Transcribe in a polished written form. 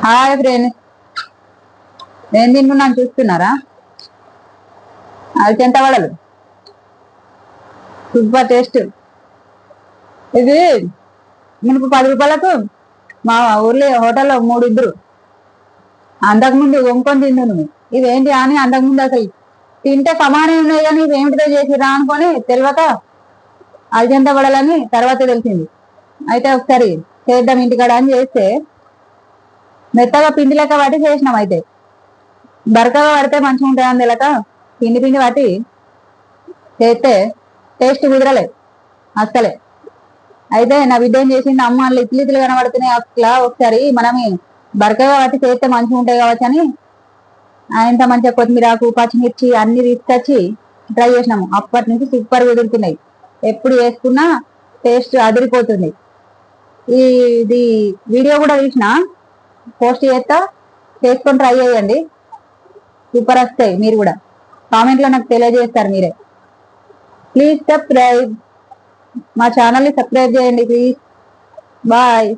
Hi friend, నేను తింటున్నాను చూస్తున్నారా? అది చెంత వడలు సూపర్ టేస్ట్. ఇది మనకు 10 రూపాయలకు మా ఊర్లో హోటల్లో 3 ఇద్దరు. అంతకుముందు వంకొని తిందును. ఇవేంటి అని అంతకుముందు అసలు తింటే సమానం ఉన్నాయి కానీ ఇవేమిటితో చేసిరా అనుకొని తెలియక అల్జంత వడలని తర్వాత తెలిసింది. అయితే ఒకసారి చేద్దాం ఇంటికాడ అని చేస్తే మెత్తగా పిండి లెక్క పట్టి చేసినాం. అయితే బరకగా పడితే మంచిగా ఉంటాయని తెలియక పిండి పిండి పట్టి చేస్తే టేస్ట్ కుదరలేదు అస్సలే. అయితే నా బిడ్డ ఏం చేసింది, అమ్మ వాళ్ళు ఇట్లు ఇట్లు కనబడుతున్నాయి అట్లా ఒకసారి మనం బరకగా పట్టి చేస్తే మంచిగా ఉంటాయి కావచ్చు అని ఆయనంత మంచిగా కొత్తిమీరాకు పచ్చిమిర్చి అన్ని తీసుకొచ్చి ట్రై చేసినాము. అప్పటి నుంచి సూపర్ కుదురుతున్నాయి. ఎప్పుడు వేసుకున్నా టేస్ట్ అదిరిపోతుంది. ఇది వీడియో కూడా తీసిన పోస్ట్ చేస్తా, చేసుకొని ట్రై చేయండి. సూపర్ వస్తాయి. మీరు కూడా కామెంట్లో నాకు తెలియజేస్తారు మీరే. ప్లీజ్ సబ్స్క్రైబ్, మా ఛానల్ని సబ్స్క్రైబ్ చేయండి ప్లీజ్. బాయ్.